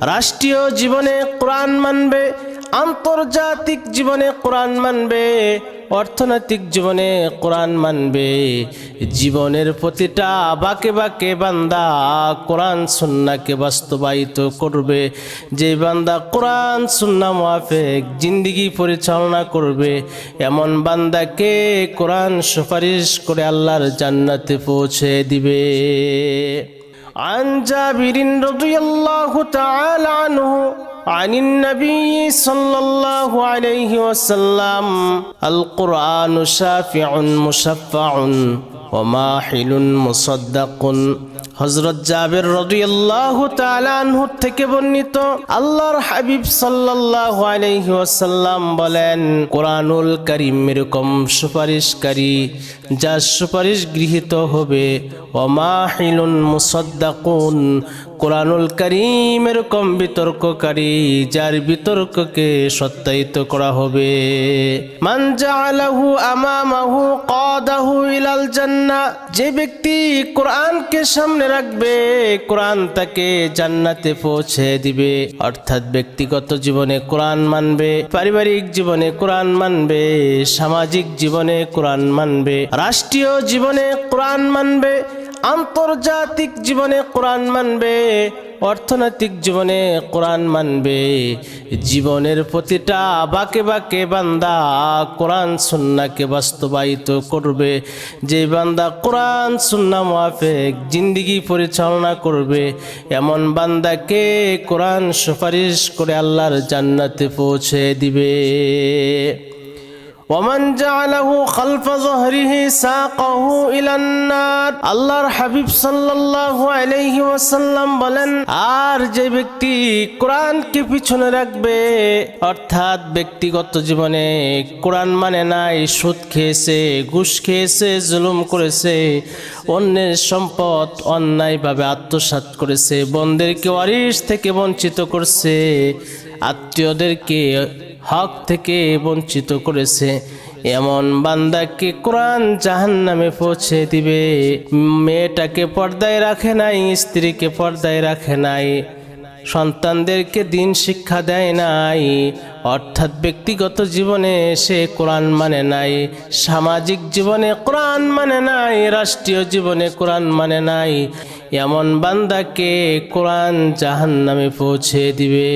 রাষ্ট্রীয় জীবনে কোরআন মানবে, আন্তর্জাতিক জীবনে কোরআন মানবে, অর্থনৈতিক জীবনে কোরআন মানবে। জীবনের প্রতিটা বাঁকে বাঁকে বান্দা কোরআন সুন্নাহকে বাস্তবায়িত করবে। যে বান্দা কোরআন সুন্নাহ মুআফিক জিন্দেগি পরিচালনা করবে, এমন বান্দাকে কোরআন সুপারিশ করে আল্লাহর জান্নাতে পৌঁছে দিবে। عن جابر رضي الله تعالى عنه عن النبي صلى الله عليه وسلم القرآن شافع مشفع وماحل مصدق। হযরত জাবের রাদিয়াল্লাহু তাআলা আনহু থেকে বর্ণিত, আল্লাহর হাবিব সাল্লাল্লাহু আলাইহি ওয়াসাল্লাম বলেন, কোরআনুল কারীম এরকম সুপারিশকারী যার সুপারিশ গৃহীত হবে, ওয়া মাহিলুন মুসাদ্দাকুন, কোরআনুল কারীম এরকম বিতর্ককারী যার বিতর্ককে সত্যায়িত করা হবে। মান জাআলাহু আমামাহু কাদাহু ইলাল জান্নাহ, যে ব্যক্তি কোরআনকে সামনে রাখবে, কোরআন তাকে জান্নাতে পৌঁছে দিবে। অর্থাৎ ব্যক্তিগত জীবনে কোরআন মানবে, পারিবারিক জীবনে কোরআন মানবে, সামাজিক জীবনে কোরআন মানবে, রাষ্ট্রীয় জীবনে কোরআন মানবে, আন্তর্জাতিক জীবনে কোরআন মানবে, অর্থনৈতিক জীবনে কোরআন মানবে। জীবনের প্রতিটা বাঁকে বাঁকে বান্দা কোরআন সুন্নাহকে বাস্তবায়িত করবে। যে বান্দা কোরআন সুন্নাহ মুআফিক জিন্দেগি পরিচালনা করবে, এমন বান্দাকে কোরআন সুপারিশ করে আল্লাহর জান্নাতে পৌঁছে দিবে। ওয়ামান জাআলাহু খালফা যহরিহি সাকাহু ইলান নার, আল্লাহর হাবিব সাল্লাল্লাহু আলাইহি ওয়াসাল্লাম বলেন, আর যে ব্যক্তি কোরআনকে পিছনে রাখবে, অর্থাৎ ব্যক্তিগত জীবনে কোরআন মানে নাই, সুদ খেয়েছে, ঘুষ খেয়েছে, জুলুম করেছে, অন্যের সম্পদ অন্যায়ভাবে আত্মসাৎ করেছে, বন্দেরকে ওয়ারিশ থেকে বঞ্চিত করছে, আত্মীয়দেরকে হক থেকে বঞ্চিত করেছে, এমন বান্দাকে কোরআন জাহান্নামে পৌঁছে দিবে। মেয়েটাকে পর্দায় রাখে নাই, স্ত্রীকে পর্দায় রাখে নাই, সন্তানদেরকে দিন শিক্ষা দেয় নাই, অর্থাৎ ব্যক্তিগত জীবনে সে কোরআন মানে নাই, সামাজিক জীবনে কোরআন মানে নাই, রাষ্ট্রীয় জীবনে কোরআন মানে নাই, এমন বান্দাকে কোরআন জাহান্নামে পৌঁছে দিবে।